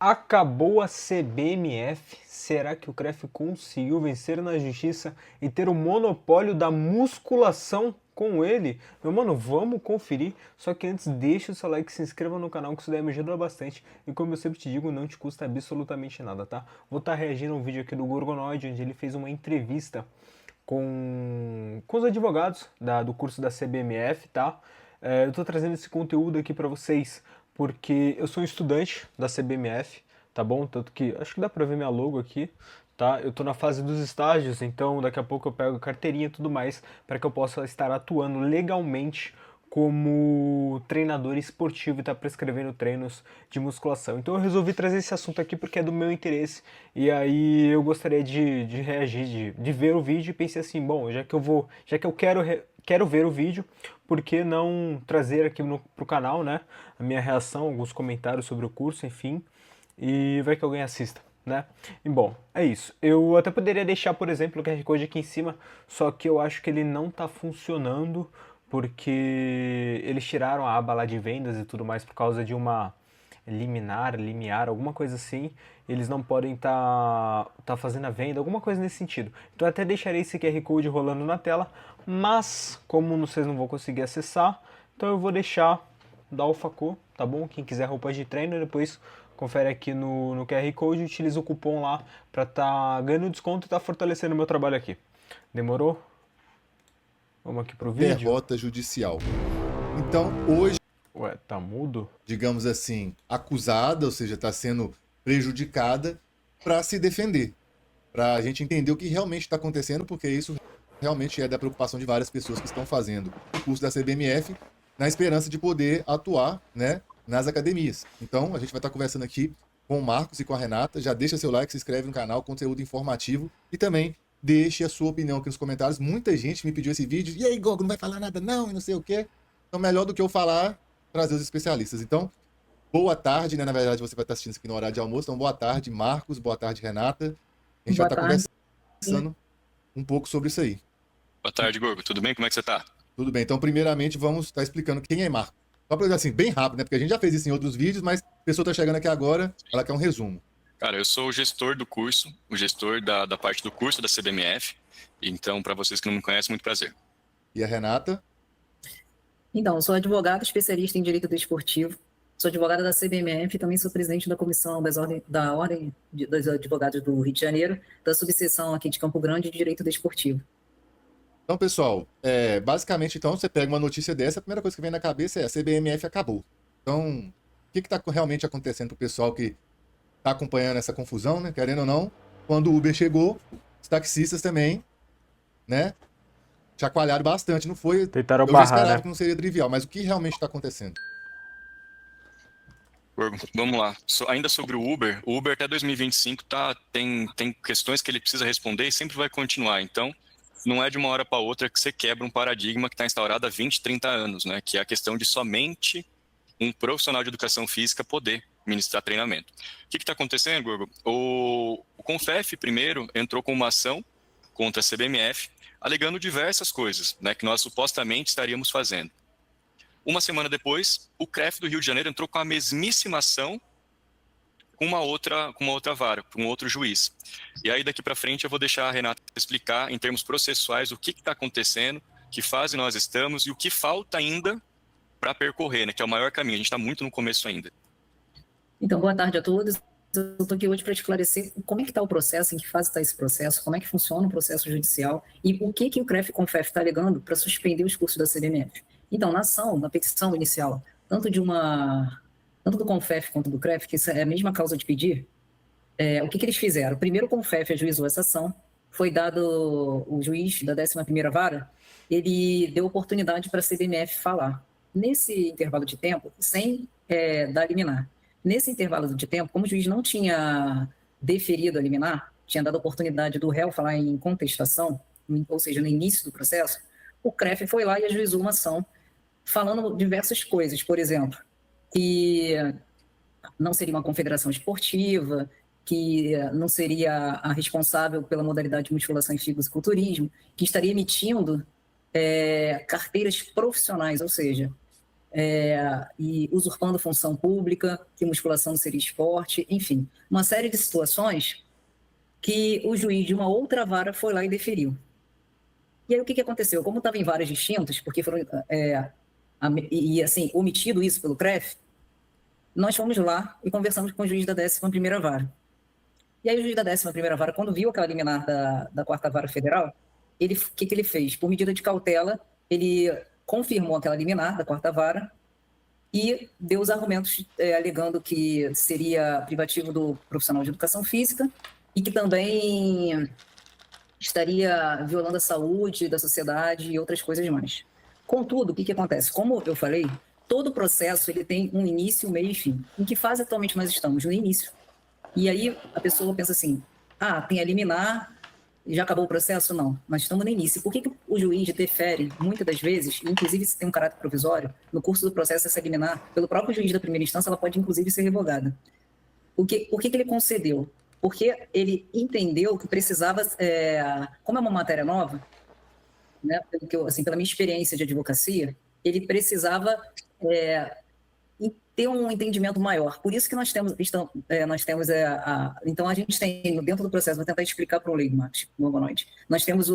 Acabou a CBMF? Será que o CREF conseguiu vencer na justiça e ter o monopólio da musculação com ele? Meu mano, vamos conferir. Só que antes, deixa o seu like, se inscreva no canal, que isso daí me ajuda bastante. E como eu sempre te digo, não te custa absolutamente nada, tá? Vou estar reagindo a um vídeo aqui do Gorgonoid, onde ele fez uma entrevista com os advogados do curso da CBMF, tá? Eu tô trazendo esse conteúdo aqui pra vocês porque eu sou um estudante da CBMF, tá bom? Tanto que acho que dá pra ver minha logo aqui, tá? Eu tô na fase dos estágios, então daqui a pouco eu pego carteirinha e tudo mais para que eu possa estar atuando legalmente como treinador esportivo e estar prescrevendo treinos de musculação. Então eu resolvi trazer esse assunto aqui porque é do meu interesse e aí eu gostaria de reagir, de ver o vídeo e pensei assim, bom, já que eu quero ver o vídeo, por que não trazer aqui pro canal, né, a minha reação, alguns comentários sobre o curso, enfim, e vai que alguém assista, né? E bom, é isso. Eu até poderia deixar, por exemplo, o QR Code aqui em cima, só que eu acho que ele não tá funcionando porque eles tiraram a aba lá de vendas e tudo mais por causa de uma limiar, alguma coisa assim. Eles não podem tá fazendo a venda, alguma coisa nesse sentido. Então eu até deixarei esse QR Code rolando na tela, mas como vocês não vão conseguir acessar, então eu vou deixar da AlphaCo, tá bom? Quem quiser roupas de treino, depois confere aqui no QR Code e utiliza o cupom lá pra tá ganhando desconto e tá fortalecendo o meu trabalho aqui. Demorou? Vamos aqui pro vídeo. Derrota judicial. Então, hoje, Ué, tá mudo? digamos assim, acusada, ou seja, está sendo prejudicada para se defender, para a gente entender o que realmente está acontecendo, porque isso realmente é da preocupação de várias pessoas que estão fazendo o curso da CBMF na esperança de poder atuar, né, nas academias. Então, a gente vai estar conversando aqui com o Marcos e com a Renata. Já deixa seu like, se inscreve no canal, conteúdo informativo e também deixe a sua opinião aqui nos comentários. Muita gente me pediu esse vídeo. E aí, Gogo, não vai falar nada não, e não sei o quê. Então, melhor do que eu falar, trazer os especialistas. Então, boa tarde, né? Na verdade, você vai estar assistindo isso aqui no horário de almoço. Então, boa tarde, Marcos. Boa tarde, Renata. A gente vai Boa estar tarde. conversando um pouco sobre isso aí. Boa tarde, Gorgo. Tudo bem? Como é que você tá? Tudo bem. Então, primeiramente, vamos estar explicando quem é Marcos. Só para assim, bem rápido, né? Porque a gente já fez isso em outros vídeos, mas a pessoa está chegando aqui agora, ela quer um resumo. Cara, eu sou o gestor do curso, o gestor da parte do curso da CBMF. Então, para vocês que não me conhecem, muito prazer. E a Renata? Então, sou advogada especialista em direito desportivo, sou advogada da CBMF e também sou presidente da comissão da Ordem dos Advogados do Rio de Janeiro, da subseção aqui de Campo Grande de Direito Desportivo. Então, pessoal, basicamente, então, você pega uma notícia dessa, a primeira coisa que vem na cabeça é a CBMF acabou. Então, o que está realmente acontecendo para o pessoal que está acompanhando essa confusão, né? Querendo ou não, quando o Uber chegou, os taxistas também, né? Chacoalharam bastante, não foi? Tentaram Eu já barrar, esperava né? que não seria trivial, mas o que realmente está acontecendo? Gorgo, vamos lá. Ainda sobre o Uber até 2025 tem questões que ele precisa responder e sempre vai continuar. Então, não é de uma hora para outra que você quebra um paradigma que está instaurado há 20, 30 anos, né? Que é a questão de somente um profissional de educação física poder ministrar treinamento. O que está acontecendo, Gorgo? O CONFEF, primeiro, entrou com uma ação contra a CBMF, alegando diversas coisas, né, que nós supostamente estaríamos fazendo. Uma semana depois, o CREF do Rio de Janeiro entrou com a mesmíssima ação com uma outra vara, com um outro juiz. E aí, daqui para frente, eu vou deixar a Renata explicar, em termos processuais, o que está acontecendo, que fase nós estamos e o que falta ainda para percorrer, né, que é o maior caminho. A gente está muito no começo ainda. Então, boa tarde a todos. Eu estou aqui hoje para esclarecer como é que está o processo, em que fase está esse processo, como é que funciona o processo judicial e o que o CREF e o CONFEF está alegando para suspender os cursos da CBMF. Então, na petição inicial, tanto do CONFEF quanto do CREF, que é a mesma causa de pedir, o que eles fizeram? Primeiro, o CONFEF ajuizou essa ação, foi dado o juiz da 11ª Vara, ele deu oportunidade para a CBMF falar. Nesse intervalo de tempo, sem dar liminar. Nesse intervalo de tempo, como o juiz não tinha deferido a liminar, tinha dado a oportunidade do réu falar em contestação, ou seja, no início do processo, o CREF foi lá e ajuizou uma ação falando diversas coisas, por exemplo, que não seria uma confederação esportiva, que não seria a responsável pela modalidade de musculação e fisiculturismo, que estaria emitindo carteiras profissionais, ou seja, e usurpando função pública, que musculação não seria esporte, enfim, uma série de situações que o juiz de uma outra vara foi lá e deferiu. E aí o que aconteceu? Como estava em varas distintas, porque foram, assim, omitido isso pelo CREF, nós fomos lá e conversamos com o juiz da 11ª Vara. E aí o juiz da 11ª Vara, quando viu aquela liminar da 4ª Vara Federal, o que ele fez? Por medida de cautela, ele confirmou aquela liminar da 4ª Vara e deu os argumentos alegando que seria privativo do profissional de educação física e que também estaria violando a saúde da sociedade e outras coisas mais. Contudo, o que acontece? Como eu falei, todo processo ele tem um início, meio e fim. Em que fase atualmente nós estamos? No início. E aí a pessoa pensa assim, tem a liminar, já acabou o processo? Não, nós estamos no início. Por que o juiz defere, muitas das vezes, inclusive se tem um caráter provisório, no curso do processo essa liminar, pelo próprio juiz da primeira instância, ela pode inclusive ser revogada. Por que ele concedeu? Porque ele entendeu que precisava, como é uma matéria nova, né, pela minha experiência de advocacia, ele precisava ter um entendimento maior. Por isso que nós temos então a gente tem dentro do processo, vou tentar explicar para o leigo, Marcos, boa noite. Nós temos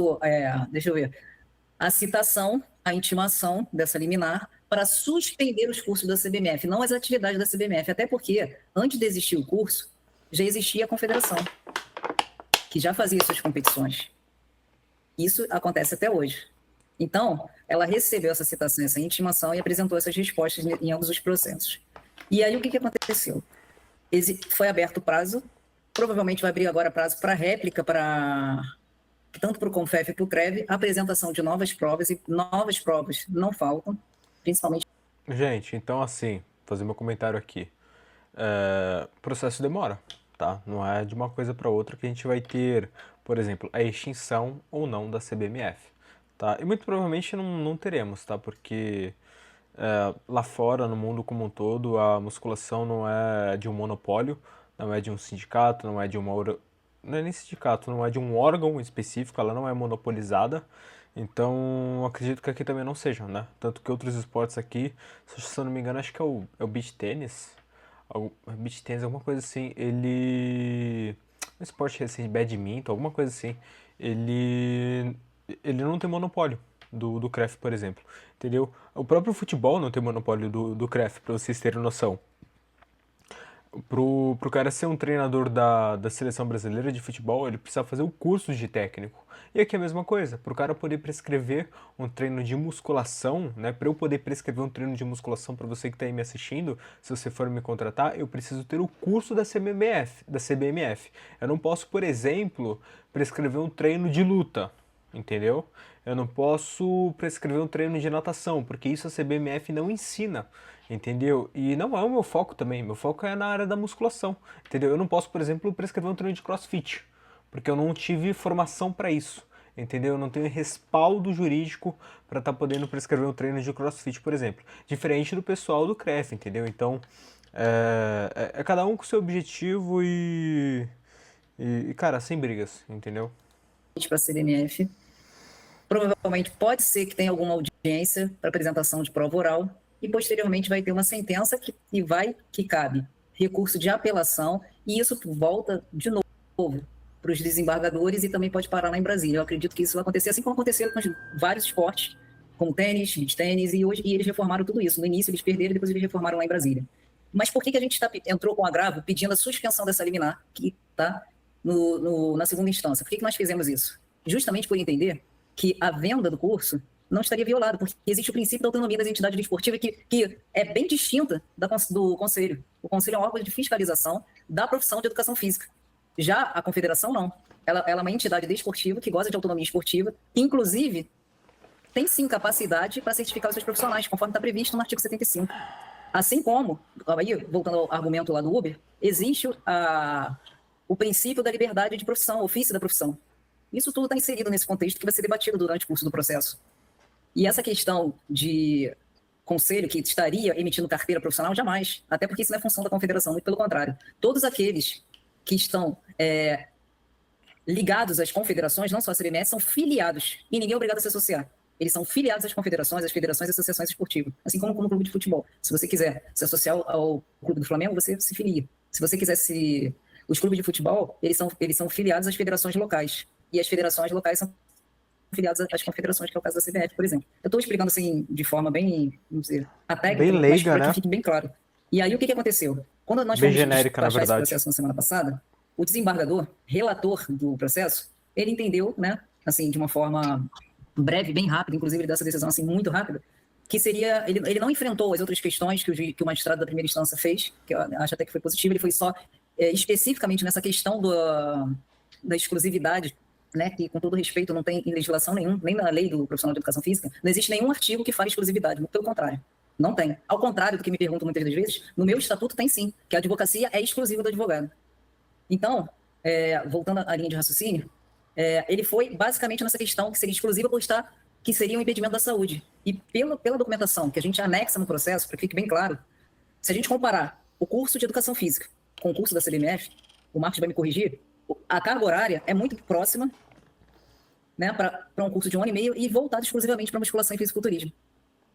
a citação, a intimação dessa liminar para suspender os cursos da CBMF, não as atividades da CBMF, até porque antes de existir o curso, já existia a confederação, que já fazia suas competições. Isso acontece até hoje. Então, ela recebeu essa citação, essa intimação e apresentou essas respostas em ambos os processos. E aí, o que aconteceu? Foi aberto o prazo, provavelmente vai abrir agora prazo para réplica, tanto para o CONFEF e para o CREV, a apresentação de novas provas, e novas provas não faltam, principalmente... Gente, então assim, fazer meu comentário aqui. O processo demora, tá? Não é de uma coisa para outra que a gente vai ter, por exemplo, a extinção ou não da CBMF, tá? E muito provavelmente não teremos, tá? Porque lá fora, no mundo como um todo, a musculação não é de um monopólio, não é de um sindicato, não é de uma... Não é nem sindicato, não é de um órgão específico, ela não é monopolizada. Então, acredito que aqui também não seja, né? Tanto que outros esportes aqui, se eu não me engano, acho que é o beach tênis. Beach tênis, alguma coisa assim, ele... Um esporte recente, badminton, alguma coisa assim. Ele não tem monopólio do CREF, por exemplo. Entendeu? O próprio futebol não tem monopólio do CREF, pra vocês terem noção. Pro cara ser um treinador da seleção brasileira de futebol, ele precisa fazer o curso de técnico. E aqui é a mesma coisa, pro cara poder prescrever um treino de musculação, né? Pra eu poder prescrever um treino de musculação pra você que tá aí me assistindo, se você for me contratar, eu preciso ter o curso da CBMF. Eu não posso, por exemplo, prescrever um treino de luta, entendeu? Eu não posso prescrever um treino de natação, porque isso a CBMF não ensina, entendeu? E não é o meu foco também, meu foco é na área da musculação, entendeu? Eu não posso, por exemplo, prescrever um treino de crossfit, porque eu não tive formação para isso, entendeu? Eu não tenho respaldo jurídico para estar podendo prescrever um treino de crossfit, por exemplo. Diferente do pessoal do CREF, entendeu? Então, é cada um com seu objetivo e, cara, sem brigas, entendeu? Para a CBMF. Provavelmente pode ser que tenha alguma audiência para apresentação de prova oral e posteriormente vai ter uma sentença que cabe recurso de apelação e isso volta de novo para os desembargadores e também pode parar lá em Brasília. Eu acredito que isso vai acontecer assim como aconteceu com vários esportes, como tênis, beach tênis, e eles reformaram tudo isso. No início eles perderam, depois eles reformaram lá em Brasília. Mas por que a gente entrou com agravo pedindo a suspensão dessa liminar que está na segunda instância? Por que nós fizemos isso? Justamente por entender que a venda do curso não estaria violada, porque existe o princípio da autonomia das entidades desportivas que é bem distinta do Conselho. O Conselho é um órgão de fiscalização da profissão de educação física. Já a Confederação, não. Ela é uma entidade desportiva que goza de autonomia esportiva, que, inclusive, tem sim capacidade para certificar os seus profissionais, conforme está previsto no artigo 75. Assim como, aí, voltando ao argumento lá do Uber, existe o princípio da liberdade de profissão, ofício da profissão. Isso tudo está inserido nesse contexto que vai ser debatido durante o curso do processo. E essa questão de conselho que estaria emitindo carteira profissional, jamais. Até porque isso não é função da confederação, muito pelo contrário. Todos aqueles que estão ligados às confederações, não só a CBMF, são filiados. E ninguém é obrigado a se associar. eles são filiados às confederações, às federações e associações esportivas, assim como clube de futebol. Se você quiser se associar ao clube do Flamengo, você se filia. Se você quiser se... Os clubes de futebol, eles são filiados às federações locais. E as federações locais são filiadas às confederações, que é o caso da CBF, por exemplo. Eu estou explicando assim, de forma bem, vamos dizer, a técnica, Bem leiga, mas para né? que fique bem claro. E aí, o que aconteceu? Quando nós Bem fomos genérica, na despachar esse verdade. processo na semana passada, o desembargador, relator do processo, ele entendeu, né, assim, de uma forma breve, bem rápida, inclusive ele dá essa decisão assim muito rápida, que seria, ele não enfrentou as outras questões que o magistrado da primeira instância fez, que eu acho até que foi positivo, ele foi só especificamente nessa questão da exclusividade, né, que com todo respeito não tem em legislação nenhuma, nem na lei do profissional de educação física, não existe nenhum artigo que fale exclusividade, muito pelo contrário. Não tem. Ao contrário do que me perguntam muitas das vezes, no meu estatuto tem sim, que a advocacia é exclusiva do advogado. Então, voltando à linha de raciocínio, ele foi basicamente nessa questão que seria exclusiva por estar, que seria um impedimento da saúde. E pela documentação que a gente anexa no processo, para que fique bem claro, se a gente comparar o curso de educação física com o curso da CBMF, o Marcos vai me corrigir, a carga horária é muito próxima, né, para um curso de 1 ano e meio e voltado exclusivamente para musculação e fisiculturismo.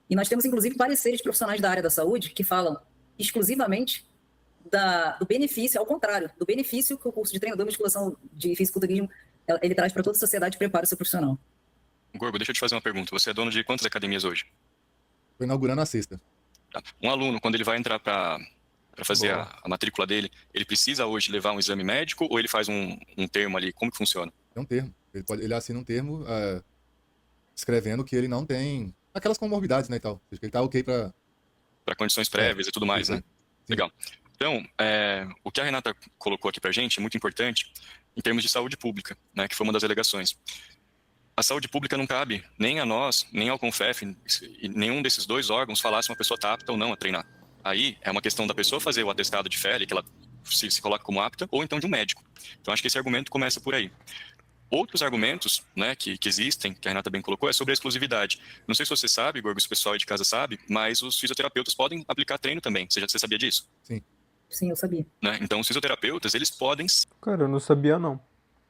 E nós temos, inclusive, pareceres de profissionais da área da saúde que falam exclusivamente do benefício, ao contrário, do benefício que o curso de treinador de musculação de fisiculturismo ele traz para toda a sociedade e prepara o seu profissional. Gorgo, deixa eu te fazer uma pergunta. Você é dono de quantas academias hoje? Estou inaugurando a sexta. Tá. Um aluno, quando ele vai entrar para fazer a matrícula dele, ele precisa hoje levar um exame médico ou ele faz um termo ali? Como que funciona? É um termo. Ele assina um termo escrevendo que ele não tem aquelas comorbidades, né, e tal. Ou seja, que ele tá ok para condições prévias e tudo mais, né? Sim. Legal. Então, o que a Renata colocou aqui pra gente é muito importante em termos de saúde pública, né, que foi uma das alegações. A saúde pública não cabe nem a nós, nem ao CONFEF, e nenhum desses dois órgãos falar se uma pessoa está apta ou não a treinar. Aí é uma questão da pessoa fazer o atestado de fé, que ela se coloca como apta, ou então de um médico. Então, acho que esse argumento começa por aí. Outros argumentos, né, que existem, que a Renata bem colocou, é sobre a exclusividade. Não sei se você sabe, Gorgo, se o pessoal aí de casa sabe, mas os fisioterapeutas podem aplicar treino também. Você sabia disso? Sim, eu sabia. Né? Então, os fisioterapeutas, eles podem... Cara, eu não sabia não.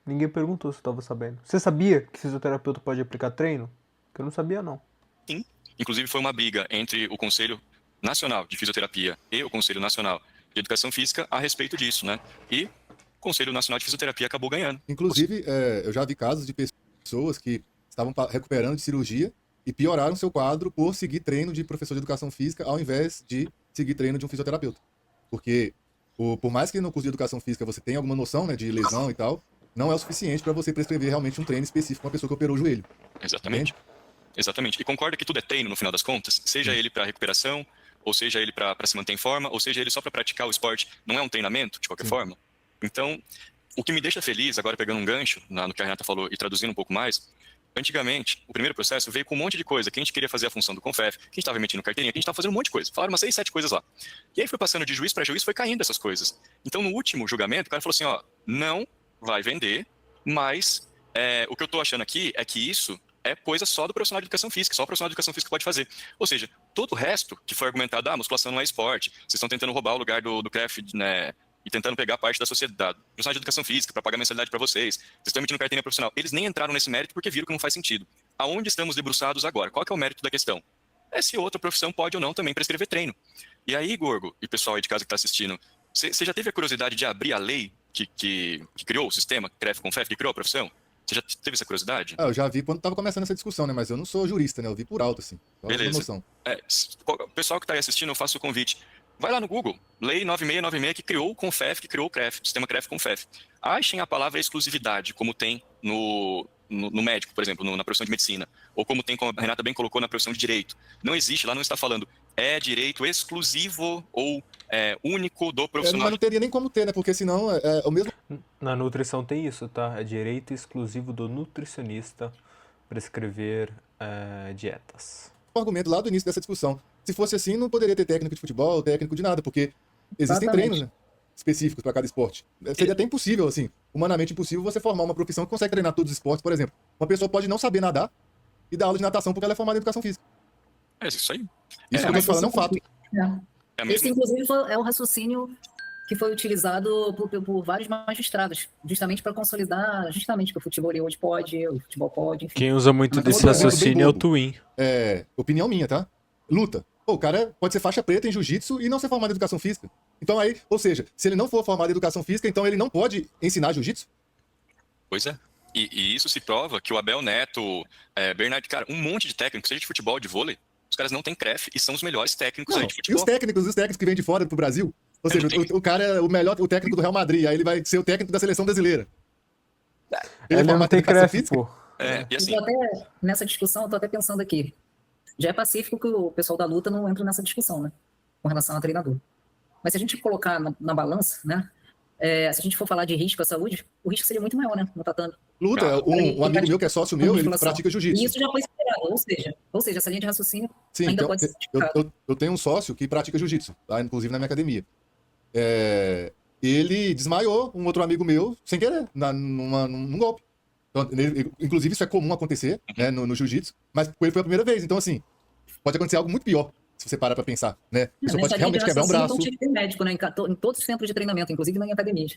Ninguém perguntou se eu tava sabendo. Você sabia que fisioterapeuta pode aplicar treino? Que eu não sabia não. Sim. Inclusive, foi uma briga entre o Conselho Nacional de Fisioterapia e o Conselho Nacional de Educação Física a respeito disso, né? E o Conselho Nacional de Fisioterapia acabou ganhando. Inclusive, eu já vi casos de pessoas que estavam recuperando de cirurgia e pioraram seu quadro por seguir treino de professor de educação física ao invés de seguir treino de um fisioterapeuta. Porque, por mais que no curso de educação física você tenha alguma noção, né, de lesão e tal, não é o suficiente para você prescrever realmente um treino específico para uma pessoa que operou o joelho. Exatamente. Entende? Exatamente. E concorda que tudo é treino no final das contas? Seja ele para recuperação, ou seja ele para se manter em forma, ou seja ele só para praticar o esporte. Não é um treinamento, de qualquer forma? Então, o que me deixa feliz, agora pegando um gancho no que a Renata falou e traduzindo um pouco mais, antigamente, o primeiro processo veio com um monte de coisa, que a gente queria fazer a função do CONFEF, que a gente estava emitindo carteirinha, que a gente estava fazendo um monte de coisa. Falaram umas 6, 7 coisas lá. E aí foi passando de juiz para juiz, foi caindo essas coisas. Então, no último julgamento, o cara falou assim, ó, não vai vender, mas o que eu tô achando aqui é que isso é coisa só do profissional de educação física, só o profissional de educação física pode fazer. Ou seja, todo o resto que foi argumentado, musculação não é esporte, vocês estão tentando roubar o lugar do CREF, né, e tentando pegar parte da sociedade, profissional de educação física, para pagar mensalidade para vocês estão emitindo carteirinha profissional. Eles nem entraram nesse mérito porque viram que não faz sentido. Aonde estamos debruçados agora? Qual que é o mérito da questão? É se outra profissão pode ou não também prescrever treino. E aí, Gorgo, e pessoal aí de casa que está assistindo, você já teve a curiosidade de abrir a lei que criou o sistema, CREF-CONFEF, que criou a profissão? Você já teve essa curiosidade? Eu já vi quando estava começando essa discussão, né? Mas eu não sou jurista, né? Eu vi por alto, assim. Beleza. Noção. O pessoal que está aí assistindo, eu faço o convite. Vai lá no Google, Lei 9696, que criou o CONFEF, que criou o CREF, o sistema CREF-CONFEF. Achem a palavra exclusividade, como tem no médico, por exemplo, na profissão de medicina, ou como tem, como a Renata bem colocou, na profissão de direito. Não existe, lá não está falando é direito exclusivo ou único do profissional. Mas não teria nem como ter, né? Porque senão é o mesmo Na nutrição tem isso, tá? É direito exclusivo do nutricionista prescrever dietas. argumento lá do início dessa discussão. Se fosse assim, não poderia ter técnico de futebol, técnico de nada, porque existem Exatamente. treinos, né, específicos para cada esporte. Seria até impossível, assim, humanamente impossível você formar uma profissão que consegue treinar todos os esportes. Por exemplo, uma pessoa pode não saber nadar e dar aula de natação porque ela é formada em educação física. É isso aí. Isso que eu tô te falando é um fato. É. É a Esse, mesma... inclusive, é o raciocínio que foi utilizado por vários magistrados, justamente para consolidar, justamente que o futebol hoje pode, o futebol pode, enfim. Quem usa muito Mas desse outro exemplo raciocínio é o bobo. Twin. Opinião minha, tá? Luta. Pô, o cara pode ser faixa preta em jiu-jitsu e não ser formado em educação física. Então aí, ou seja, se ele não for formado em educação física, então ele não pode ensinar jiu-jitsu? Pois é. E isso se prova que o Abel Neto, Bernardo, cara, um monte de técnicos, seja de futebol, de vôlei, os caras não têm CREF e são os melhores técnicos aí Não, de e futebol. os técnicos que vêm de fora pro Brasil? Ou seja, o cara é o melhor, o técnico do Real Madrid, aí ele vai ser o técnico da seleção brasileira. Ele não formado em tem educação CREF, física? pô. E assim, Eu tô até, nessa discussão, eu tô até pensando aqui. Já é pacífico que o pessoal da luta não entra nessa discussão, né? Com relação ao treinador. Mas se a gente colocar na balança, né? Se a gente for falar de risco à saúde, o risco seria muito maior, né? No tatame. Luta, um amigo meu que é sócio meu, ele pratica E jiu-jitsu. isso já foi esperado, ou seja, essa linha de raciocínio Sim, ainda então, pode ser criticada. eu tenho um sócio que pratica jiu-jitsu, tá? Inclusive na minha academia. Ele desmaiou um outro amigo meu sem querer, num golpe. Então, inclusive, isso é comum acontecer, né, no jiu-jitsu, mas com ele foi a primeira vez. Então, assim, pode acontecer algo muito pior, se você parar pra pensar, né? Isso pode realmente quebrar um braço. Então tinha que ter médico, né? Em todos os centros de treinamento, inclusive na academia.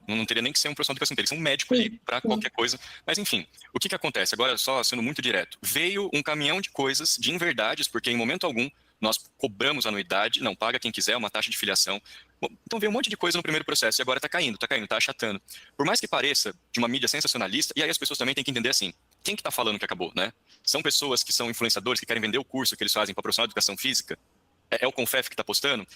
não teria nem que ser um profissional de educação, teria que ser um médico ali para qualquer coisa. Mas enfim, o que acontece? Agora, só sendo muito direto, veio um caminhão de coisas, de inverdades, porque em momento algum nós cobramos anuidade, não, paga quem quiser, uma taxa de filiação. Bom, então veio um monte de coisa no primeiro processo e agora tá caindo, tá achatando. Por mais que pareça de uma mídia sensacionalista, e aí as pessoas também têm que entender assim, quem que tá falando que acabou, né? São pessoas que são influenciadores, que querem vender o curso que eles fazem para profissional de educação física? É o Confef que está postando?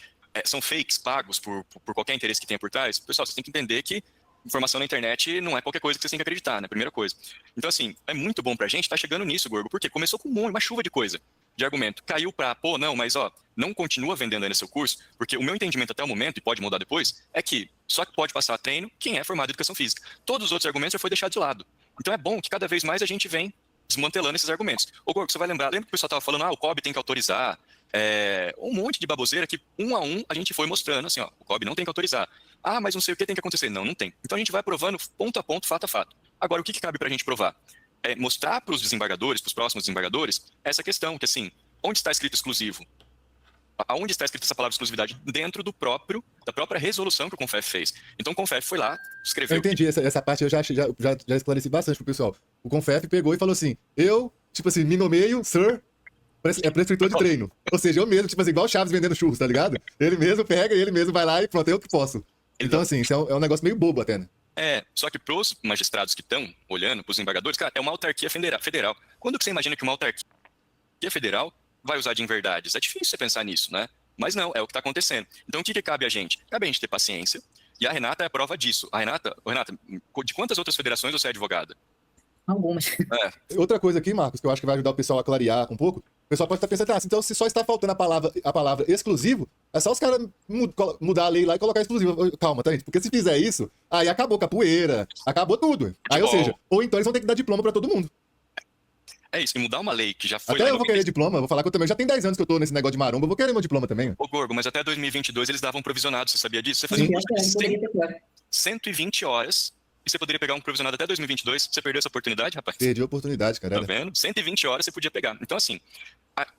São fakes pagos por qualquer interesse que tenha por trás? Pessoal, vocês têm que entender que informação na internet não é qualquer coisa que vocês têm que acreditar, né? Primeira coisa. Então, assim, é muito bom pra gente estar chegando nisso, Gorgo, porque começou com uma chuva de coisa, de argumento. Caiu pra, não, mas não continua vendendo ainda seu curso, porque o meu entendimento até o momento, e pode mudar depois, é que só que pode passar treino quem é formado em educação física. Todos os outros argumentos já foi deixado de lado. Então é bom que cada vez mais a gente vem desmantelando esses argumentos. Ô, Gorgo, você vai lembra que o pessoal tava falando, o COB tem que autorizar, um monte de baboseira que um a um a gente foi mostrando assim, o COB não tem que autorizar. Mas não sei o que tem que acontecer. Não tem. Então a gente vai provando ponto a ponto, fato a fato. Agora, o que cabe pra gente provar? Mostrar para os desembargadores, para os próximos desembargadores, essa questão, que assim, onde está escrito exclusivo? Aonde está escrita essa palavra exclusividade? Dentro da própria resolução que o Confef fez. Então o Confef foi lá, escreveu... Eu entendi, essa parte eu já esclareci bastante pro pessoal. O Confef pegou e falou assim, me nomeio, sir, prescritor de treino. Ou seja, eu mesmo, igual o Chaves vendendo churros, tá ligado? Ele mesmo pega e ele mesmo vai lá e pronto, eu que posso. Então, assim, isso é um negócio meio bobo até, né? Só que pros magistrados que estão olhando, pros embargadores, cara, é uma autarquia federal. Quando que você imagina que uma autarquia federal vai usar de inverdades? É difícil você pensar nisso, né? Mas não, é o que está acontecendo. Então o que cabe a gente? Cabe a gente ter paciência, e a Renata é a prova disso. Renata, de quantas outras federações você é advogada? Algumas. Outra coisa aqui, Marcos, que eu acho que vai ajudar o pessoal a clarear um pouco, o pessoal pode estar pensando, então se só está faltando a palavra exclusivo, é só os caras mudar a lei lá e colocar exclusivo. Calma, tá, gente? Porque se fizer isso, aí acabou capoeira, acabou tudo. Aí, ou seja, ou então eles vão ter que dar diploma para todo mundo. É isso, e mudar uma lei que já foi... Até eu vou querer diploma, vou falar que eu também já tem 10 anos que eu tô nesse negócio de maromba, eu vou querer meu diploma também. Ô, Gorgo, mas até 2022 eles davam provisionado, você sabia disso? Você Sim, fazia 120 horas e você poderia pegar um provisionado até 2022. Você perdeu essa oportunidade, rapaz? Perdi a oportunidade, cara. Tá vendo? 120 horas você podia pegar. Então, assim,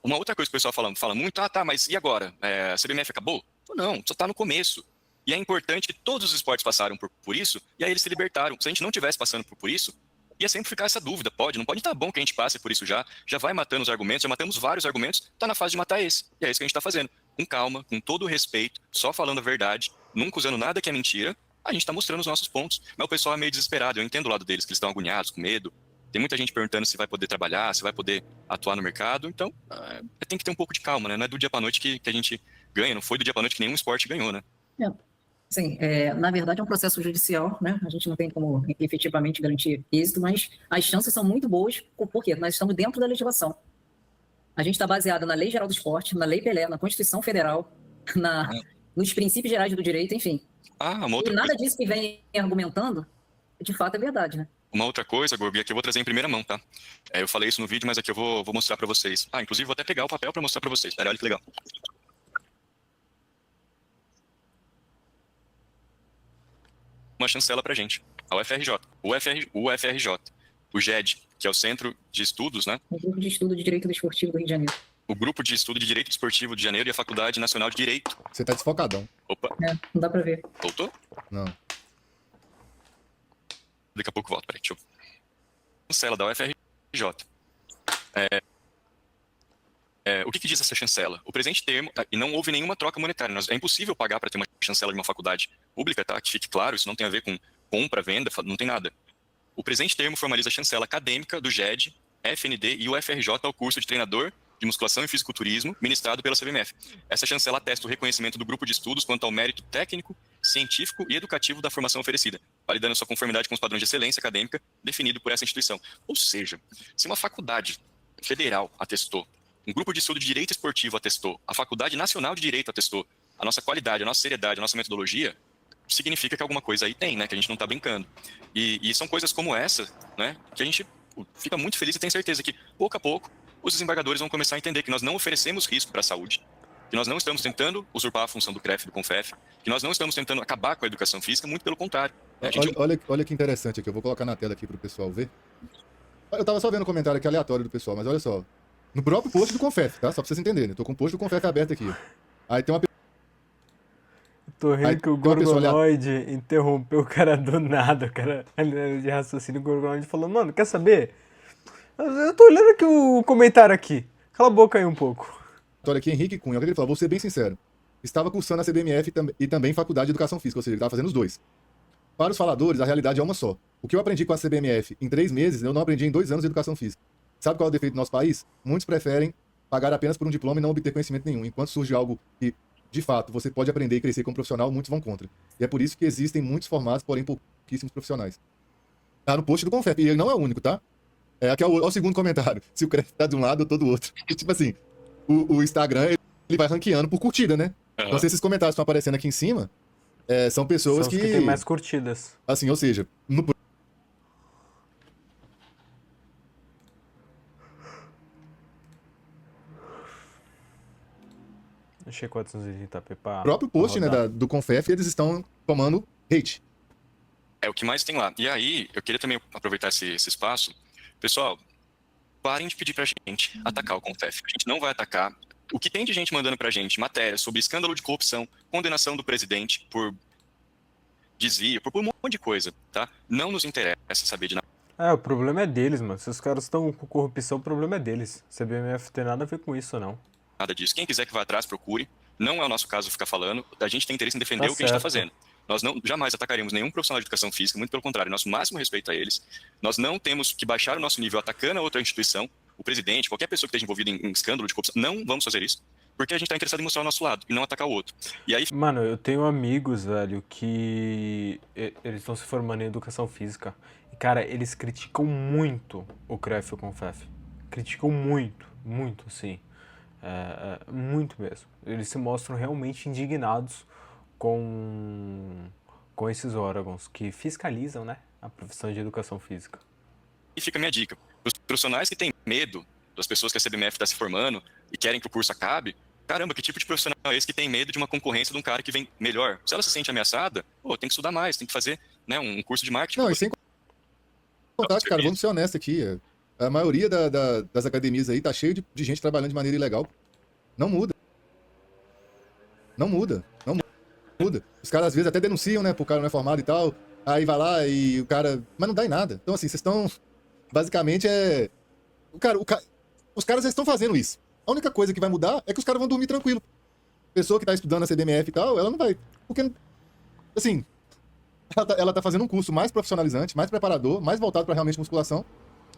uma outra coisa que o pessoal fala muito, mas e agora? A CBMF acabou? Não, só tá no começo. E é importante que todos os esportes passaram por isso, e aí eles se libertaram. Se a gente não tivesse passando por isso, ia sempre ficar essa dúvida, não pode estar bom que a gente passe por isso já vai matando os argumentos, já matamos vários argumentos, tá na fase de matar esse, e é isso que a gente tá fazendo, com calma, com todo o respeito, só falando a verdade, nunca usando nada que é mentira, a gente tá mostrando os nossos pontos, mas o pessoal é meio desesperado, eu entendo o lado deles, que eles estão agoniados, com medo, tem muita gente perguntando se vai poder trabalhar, se vai poder atuar no mercado, então tem que ter um pouco de calma, né, não é do dia pra noite que a gente ganha, não foi do dia pra noite que nenhum esporte ganhou, né. Sim, na verdade é um processo judicial, né? A gente não tem como efetivamente garantir êxito, mas as chances são muito boas, porque nós estamos dentro da legislação. A gente está baseado na Lei Geral do Esporte, na Lei Pelé, na Constituição Federal, nos princípios gerais do direito, enfim. E nada disso que vem argumentando, de fato, é verdade, né? Uma outra coisa, Gorbi, aqui eu vou trazer em primeira mão, tá? Eu falei isso no vídeo, mas aqui eu vou mostrar para vocês. Inclusive vou até pegar o papel para mostrar para vocês. Olha que legal. Uma chancela pra gente, a UFRJ, o UFRJ, o GED, que é o Centro de Estudos, né? O Grupo de Estudo de Direito Desportivo do Rio de Janeiro. o Grupo de Estudo de Direito Desportivo de Janeiro e a Faculdade Nacional de Direito. Você tá desfocadão. Opa, Não dá para ver. voltou? Não. Daqui a pouco volto, peraí, deixa eu... Chancela da UFRJ. O que diz essa chancela? O presente termo, e não houve nenhuma troca monetária, é impossível pagar para ter uma chancela de uma faculdade pública, tá? Que fique claro, isso não tem a ver com compra, venda, não tem nada. O presente termo formaliza a chancela acadêmica do GED, FND e UFRJ ao curso de treinador de musculação e fisiculturismo ministrado pela CBMF. Essa chancela atesta o reconhecimento do grupo de estudos quanto ao mérito técnico, científico e educativo da formação oferecida, validando sua conformidade com os padrões de excelência acadêmica definido por essa instituição. Ou seja, se uma faculdade federal atestou, um grupo de estudo de direito esportivo atestou, a Faculdade Nacional de Direito atestou, a nossa qualidade, a nossa seriedade, a nossa metodologia, significa que alguma coisa aí tem, né? Que a gente não está brincando. E são coisas como essa, né? Que a gente fica muito feliz e tem certeza que, pouco a pouco, os desembargadores vão começar a entender que nós não oferecemos risco para a saúde, que nós não estamos tentando usurpar a função do CREF e do CONFEF, que nós não estamos tentando acabar com a educação física, muito pelo contrário. A gente... Olha que interessante aqui, eu vou colocar na tela aqui para o pessoal ver. Eu tava só vendo um comentário aqui aleatório do pessoal, mas olha só. No próprio post do CONFEF, tá? Só pra vocês entenderem. Eu tô com o post do CONFEF aberto aqui. Aí tem uma... Tô rindo Aí que o tem uma pessoa Gorgonoide interrompeu o cara do nada, o cara de raciocínio, o Gorgonoide falou, mano, quer saber? Eu tô olhando aqui o comentário aqui. Cala a boca aí um pouco. Olha aqui, Henrique Cunha. Ele falou, vou ser bem sincero. Estava cursando a CBMF e também Faculdade de Educação Física, ou seja, ele estava fazendo os dois. Para os faladores, a realidade é uma só. O que eu aprendi com a CBMF em 3 meses, eu não aprendi em 2 anos de Educação Física. Sabe qual é o defeito do nosso país? Muitos preferem pagar apenas por um diploma e não obter conhecimento nenhum. Enquanto surge algo que, de fato, você pode aprender e crescer como profissional, muitos vão contra. E é por isso que existem muitos formados, porém pouquíssimos profissionais. Tá no post do CONFEF, e ele não é o único, tá? Aqui é o segundo comentário. Se o CREF tá de um lado, eu tô do outro. E, tipo assim, o Instagram, ele vai ranqueando por curtida, né? Uhum. Então, se esses comentários estão aparecendo aqui em cima, são pessoas São os que tem mais curtidas. Assim, ou seja, no... Achei 480 p pra próprio post, né, do CONFEF, eles estão tomando hate. É o que mais tem lá. E aí, eu queria também aproveitar esse espaço. Pessoal, parem de pedir pra gente atacar o CONFEF. A gente não vai atacar. O que tem de gente mandando pra gente matérias sobre escândalo de corrupção, condenação do presidente por desvio, por um monte de coisa, tá? Não nos interessa saber de nada. O problema é deles, mano. Se os caras estão com corrupção, o problema é deles. CBMF tem nada a ver com isso, não. Nada disso. Quem quiser que vá atrás, procure. Não é o nosso caso ficar falando. A gente tem interesse em defender o que a gente está fazendo. Nós jamais atacaremos nenhum profissional de educação física, muito pelo contrário, nosso máximo respeito a eles. Nós não temos que baixar o nosso nível atacando a outra instituição, o presidente, qualquer pessoa que esteja envolvida em escândalo de corrupção. Não vamos fazer isso, porque a gente está interessado em mostrar o nosso lado e não atacar o outro. E aí... Mano, eu tenho amigos, velho, que eles estão se formando em educação física. E, cara, eles criticam muito o CREF e o CONFEF. Criticam muito, muito, sim. Muito mesmo. Eles se mostram realmente indignados com esses órgãos que fiscalizam, né, a profissão de educação física. E fica a minha dica. Os profissionais que têm medo das pessoas que a CBMF está se formando e querem que o curso acabe, caramba, que tipo de profissional é esse que tem medo de uma concorrência de um cara que vem melhor? Se ela se sente ameaçada, tem que estudar mais, tem que fazer, né, um curso de marketing. Não, e sem contar, cara, vamos ser honestos aqui. A maioria das academias aí tá cheio de gente trabalhando de maneira ilegal. Não muda. Não muda. Não muda. Os caras às vezes até denunciam, né, pro cara não é formado e tal. Aí vai lá e o cara... Mas não dá em nada. Então assim, vocês estão... Basicamente os caras já estão fazendo isso. A única coisa que vai mudar é que os caras vão dormir tranquilo. Pessoa que tá estudando na CBMF e tal, ela não vai... Porque, assim... Ela tá fazendo um curso mais profissionalizante, mais preparador, mais voltado pra realmente musculação.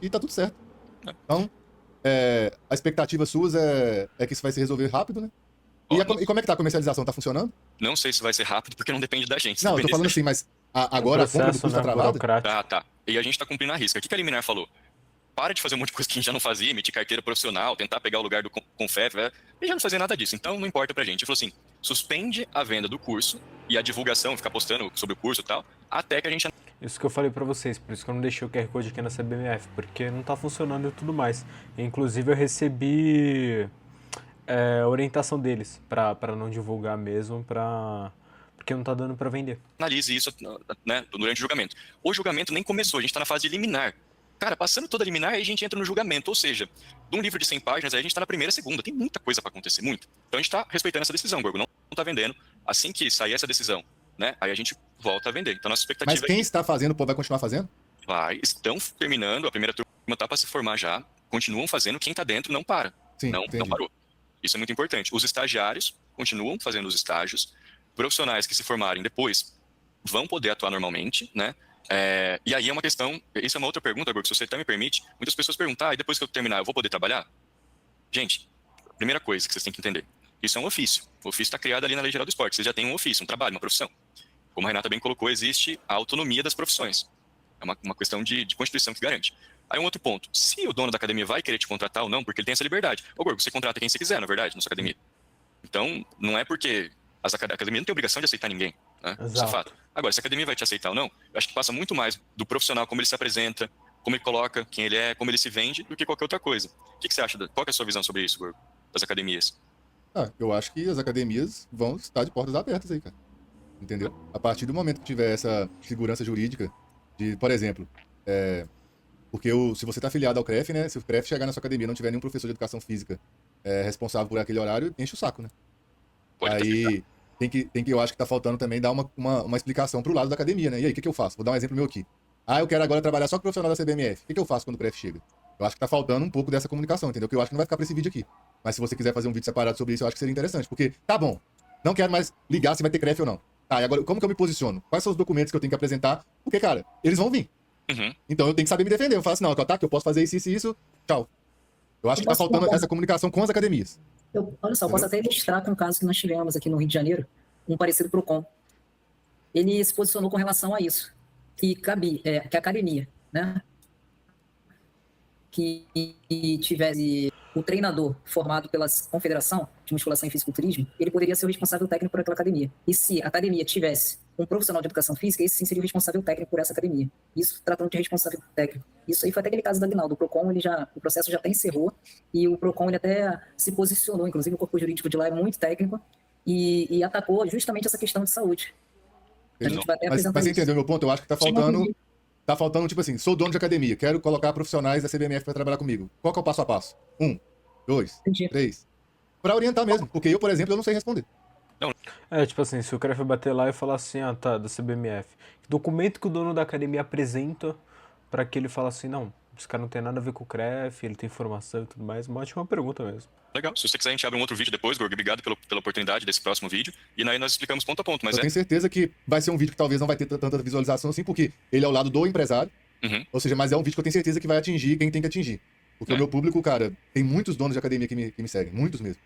E tá tudo certo. Então... a expectativa suas é que isso vai se resolver rápido, né? E como é que tá a comercialização? Tá funcionando? Não sei se vai ser rápido, porque não depende da gente. Não, eu tô falando assim, mas agora a compra do curso tá travada? Tá. E a gente tá cumprindo a risca. O que a liminar falou? Para de fazer um monte de coisa que a gente já não fazia, emitir carteira profissional, tentar pegar o lugar do CONFEF, e já não fazia nada disso. Então não importa pra gente. Ele falou assim, suspende a venda do curso e a divulgação, ficar postando sobre o curso e tal, até que a gente... Isso que eu falei pra vocês, por isso que eu não deixei o QR Code aqui na CBMF, porque não tá funcionando e tudo mais. Inclusive eu recebi orientação deles pra não divulgar mesmo, porque não tá dando pra vender. Analise isso, né, durante o julgamento. O julgamento nem começou, a gente tá na fase de liminar. Cara, passando toda a liminar, aí a gente entra no julgamento. Ou seja, de um livro de 100 páginas, aí a gente tá na primeira, segunda. Tem muita coisa para acontecer, muito. Então a gente tá respeitando essa decisão, Gorgo. Não tá vendendo. Assim que sair essa decisão, né? Aí a gente volta a vender. Então nossa expectativa Mas quem está fazendo, pô, vai continuar fazendo? estão terminando, a primeira turma tá para se formar já, continuam fazendo, quem tá dentro não para. Sim, Não entendi. parou. Isso é muito importante. Os estagiários continuam fazendo os estágios, profissionais que se formarem depois vão poder atuar normalmente, né? E aí é uma questão, isso é uma outra pergunta, Gorgo, se você até me permite, muitas pessoas perguntam, e depois que eu terminar, eu vou poder trabalhar? Gente, primeira coisa que vocês têm que entender, isso é um ofício. O ofício está criado ali na Lei Geral do Esporte, vocês já têm um ofício, um trabalho, uma profissão. Como a Renata bem colocou, existe a autonomia das profissões. É uma questão de Constituição que garante. Aí um outro ponto, se o dono da academia vai querer te contratar ou não, porque ele tem essa liberdade. Ô, Gorgo, você contrata quem você quiser, na verdade, na sua academia. Então, não é porque a academia não tem obrigação de aceitar ninguém, né? Isso é fato. Agora, se a academia vai te aceitar ou não, eu acho que passa muito mais do profissional, como ele se apresenta, como ele coloca, quem ele é, como ele se vende, do que qualquer outra coisa. O que você acha? Qual que é a sua visão sobre isso, Gorgo, das academias? Eu acho que as academias vão estar de portas abertas aí, cara. Entendeu? A partir do momento que tiver essa segurança jurídica, de, por exemplo, porque se você está afiliado ao CREF, né? Se o CREF chegar na sua academia e não tiver nenhum professor de educação física responsável por aquele horário, enche o saco, né? Aí eu acho que tá faltando também dar uma explicação pro lado da academia, né? E aí, o que eu faço? Vou dar um exemplo meu aqui. Eu quero agora trabalhar só com o profissional da CBMF. O que eu faço quando o CREF chega? Eu acho que tá faltando um pouco dessa comunicação, entendeu? Que eu acho que não vai ficar pra esse vídeo aqui. Mas se você quiser fazer um vídeo separado sobre isso, eu acho que seria interessante. Porque, tá bom, não quero mais ligar se vai ter CREF ou não. E agora, como que eu me posiciono? Quais são os documentos que eu tenho que apresentar? Porque, cara, eles vão vir. Uhum. Então eu tenho que saber me defender. Eu falo assim, não, tá, que eu posso fazer isso e isso, tchau. Eu acho que tá faltando essa comunicação com as academias. Olha só, eu posso até ilustrar com um caso que nós tivemos aqui no Rio de Janeiro, um parecido PROCON. Ele se posicionou com relação a isso, que a academia, né, que tivesse o treinador formado pela Confederação de Musculação e Fisiculturismo, ele poderia ser o responsável técnico por aquela academia. E se a academia tivesse um profissional de educação física, esse sim seria o responsável técnico por essa academia. Isso tratando de responsável técnico. Isso aí foi até aquele caso da Aguinaldo. O PROCON, o processo já até encerrou, e o PROCON ele até se posicionou, inclusive o corpo jurídico de lá é muito técnico, e atacou justamente essa questão de saúde. A gente vai até Mas apresentar você isso. entendeu meu ponto? Eu acho que tá faltando, tipo assim, sou dono de academia, quero colocar profissionais da CBMF para trabalhar comigo. Qual que é o passo a passo? 1, 2, Entendi. 3. Para orientar mesmo, porque eu, por exemplo, eu não sei responder. Tipo assim, se o CREF bater lá e falar assim, tá, da CBMF, que documento que o dono da academia apresenta pra que ele fale assim, não, esse cara não tem nada a ver com o CREF, ele tem formação e tudo mais, uma ótima pergunta mesmo. Legal, se você quiser a gente abre um outro vídeo depois, Gorgo, obrigado pela oportunidade desse próximo vídeo, e aí nós explicamos ponto a ponto, mas eu tenho certeza que vai ser um vídeo que talvez não vai ter tanta visualização assim, porque ele é ao lado do empresário, ou seja, mas é um vídeo que eu tenho certeza que vai atingir quem tem que atingir. Porque o meu público, cara, tem muitos donos de academia que me seguem, muitos mesmo.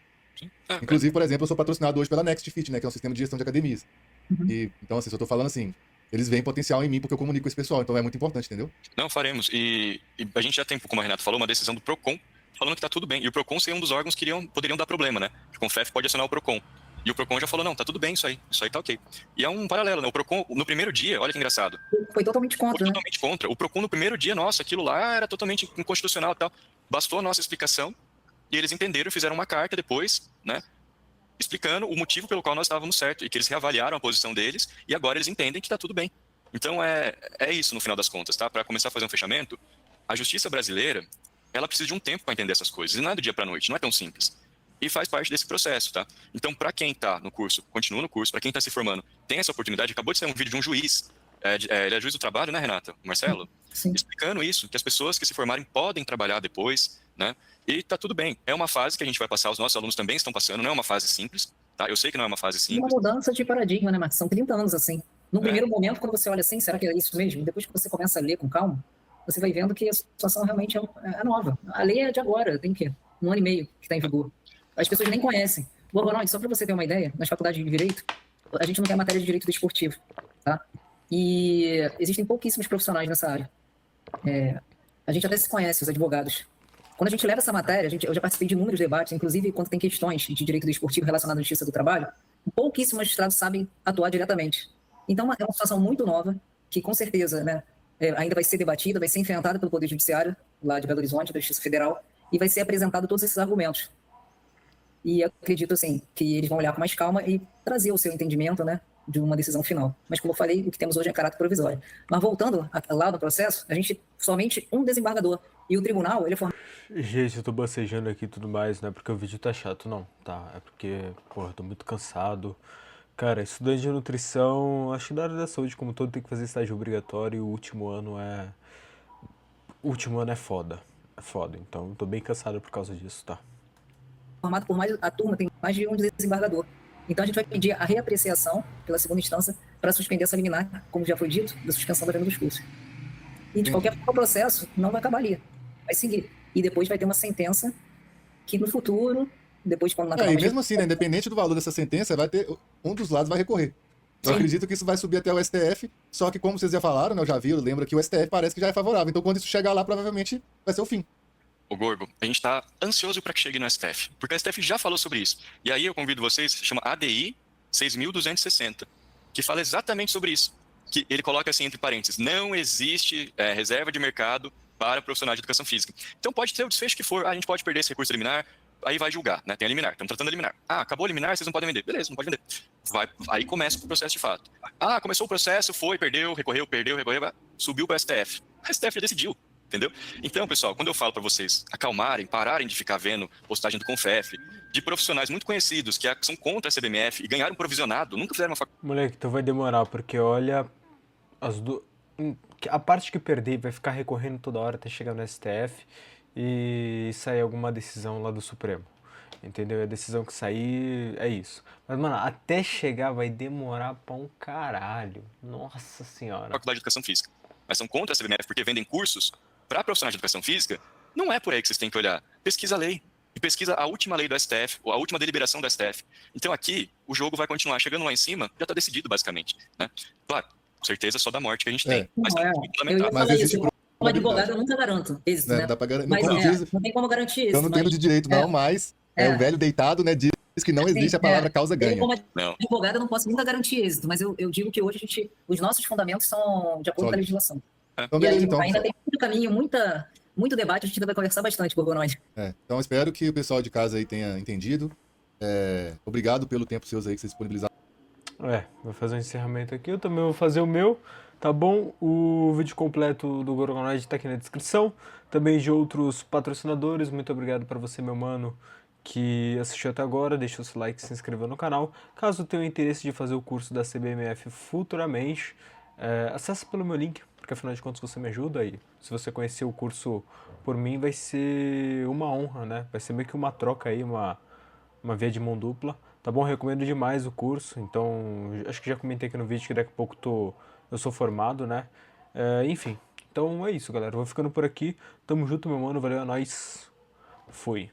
Inclusive, por exemplo, eu sou patrocinado hoje pela Next Fit, né, que é um sistema de gestão de academias. Então, assim, se eu tô falando assim, eles veem potencial em mim porque eu comunico com esse pessoal, então é muito importante, entendeu? Não, faremos. E a gente já tem, como a Renata falou, uma decisão do PROCON falando que tá tudo bem. E o PROCON seria um dos órgãos que poderiam dar problema, né? O CONFEF pode acionar o PROCON. E o PROCON já falou, não, tá tudo bem isso aí tá ok. E é um paralelo, né? O PROCON, no primeiro dia, olha que engraçado. Foi totalmente contra, né? Totalmente contra. O PROCON no primeiro dia, nossa, aquilo lá era totalmente inconstitucional e tal. Bastou a nossa explicação e eles entenderam e fizeram uma carta depois, né? Explicando o motivo pelo qual nós estávamos certos e que eles reavaliaram a posição deles e agora eles entendem que tá tudo bem. Então é isso no final das contas, tá? Para começar a fazer um fechamento, a justiça brasileira, ela precisa de um tempo para entender essas coisas, e não é do dia para noite, não é tão simples. E faz parte desse processo, tá? Então, para quem tá no curso, continua no curso, para quem tá se formando, tem essa oportunidade. Acabou de sair um vídeo de um juiz, ele é juiz do trabalho, né, Renata? Marcelo? Sim. Explicando isso, que as pessoas que se formarem podem trabalhar depois, né? E tá tudo bem. É uma fase que a gente vai passar, os nossos alunos também estão passando, não é uma fase simples, tá? Eu sei que não é uma fase Uma simples. mudança de paradigma, né, Marcos? São 30 anos assim. No primeiro momento, quando você olha assim, será que é isso mesmo? Depois que você começa a ler com calma, você vai vendo que a situação realmente é nova. A lei é de agora, tem que 1 ano e meio que está em vigor. As pessoas nem conhecem. Borgonói, só para você ter uma ideia, nas faculdades de Direito, a gente não tem a matéria de Direito Desportivo, tá? E existem pouquíssimos profissionais nessa área. A gente até se conhece, os advogados. Quando a gente leva essa matéria, eu já participei de inúmeros debates, inclusive quando tem questões de direito desportivo relacionadas à justiça do trabalho, pouquíssimos magistrados sabem atuar diretamente. Então, é uma situação muito nova, que com certeza, né, ainda vai ser debatida, vai ser enfrentada pelo Poder Judiciário, lá de Belo Horizonte, da Justiça Federal, e vai ser apresentado todos esses argumentos. E eu acredito, assim, que eles vão olhar com mais calma e trazer o seu entendimento, né, de uma decisão final. Mas, como eu falei, o que temos hoje é caráter provisório. Mas, voltando lá no processo, a gente somente um desembargador. E o tribunal, ele é formado... Gente, eu tô bocejando aqui e tudo mais, não é porque o vídeo tá chato, não, tá? É porque, porra, eu tô muito cansado. Cara, estudante de nutrição, acho que na área da saúde como todo tem que fazer estágio obrigatório e o último ano é... O último ano é foda. É foda, então eu tô bem cansado por causa disso, tá? formado por mais... A turma tem mais de um desembargador. Então, a gente vai pedir a reapreciação pela segunda instância para suspender essa liminar, como já foi dito, da suspensão da venda dos cursos. E, de qualquer forma, o processo não vai acabar ali. Vai seguir. E depois vai ter uma sentença que, no futuro, depois, quando não acabar E mais... mesmo assim, né, independente do valor dessa sentença, vai ter um dos lados vai recorrer. Eu Sim. acredito que isso vai subir até o STF, só que como vocês já falaram, né, eu já vi, eu lembro que o STF parece que já é favorável. Então quando isso chegar lá, provavelmente vai ser o fim. Ô Gorgo, a gente tá ansioso para que chegue no STF, porque o STF já falou sobre isso. E aí eu convido vocês, chama ADI 6.260, que fala exatamente sobre isso. Que ele coloca assim entre parênteses, não existe reserva de mercado para profissionais de educação física. Então pode ter o desfecho que for, a gente pode perder esse recurso liminar, aí vai julgar, né? Tem a liminar, estamos tratando a liminar. Ah, acabou a liminar, vocês não podem vender. Beleza, não pode vender. Aí começa o processo de fato. Ah, começou o processo, foi, perdeu, recorreu, subiu para o STF. O STF já decidiu, entendeu? Então, pessoal, quando eu falo para vocês acalmarem, pararem de ficar vendo postagem do Confef, de profissionais muito conhecidos que são contra a CBMF e ganharam provisionado, nunca fizeram uma faculdade. Moleque, então vai demorar, porque olha, a parte que perder vai ficar recorrendo toda hora até chegar no STF e sair alguma decisão lá do Supremo. Entendeu? A decisão que sair é isso. Mas, mano, até chegar vai demorar pra um caralho. Nossa senhora. Faculdade de Educação Física. Mas são contra a CBMF porque vendem cursos para profissionais de Educação Física. Não é por aí que vocês têm que olhar. Pesquisa a lei. E pesquisa a última lei do STF, ou a última deliberação do STF. Então aqui, o jogo vai continuar. Chegando lá em cima, já está decidido, basicamente. Né? Claro, com certeza só da morte que a gente tem. Mas Não, tem eu muito ia lamentável. Mas falar existe isso. Como advogado, eu nunca garanto êxito, né? Dá pra garantir. Mas Como diz, não tem como garantir eu isso. não tenho de direito não, mas o velho deitado, né, diz que não existe a palavra causa ganha. Como Não. advogado, eu não posso nunca garantir êxito, mas eu digo que hoje os nossos fundamentos são de acordo com a legislação. Então, E aí, beleza, então. ainda tem muito caminho, muito debate, a gente ainda vai conversar bastante, Gorgonoide. Então espero que o pessoal de casa aí tenha entendido. Obrigado pelo tempo seus aí que vocês disponibilizaram. Vou fazer um encerramento aqui, eu também vou fazer o meu, tá bom? O vídeo completo do Gorgonoide tá aqui na descrição, também de outros patrocinadores. Muito obrigado pra você, meu mano, que assistiu até agora, deixou seu like, se inscreveu no canal. Caso tenha interesse de fazer o curso da CBMF futuramente, acessa pelo meu link, porque afinal de contas você me ajuda aí. Se você conhecer o curso por mim, vai ser uma honra, né? Vai ser meio que uma troca aí, uma via de mão dupla. Tá bom? Recomendo demais o curso, então acho que já comentei aqui no vídeo que daqui a pouco eu sou formado, né? Enfim, então é isso, galera. Vou ficando por aqui. Tamo junto, meu mano. Valeu, é nóis. Fui.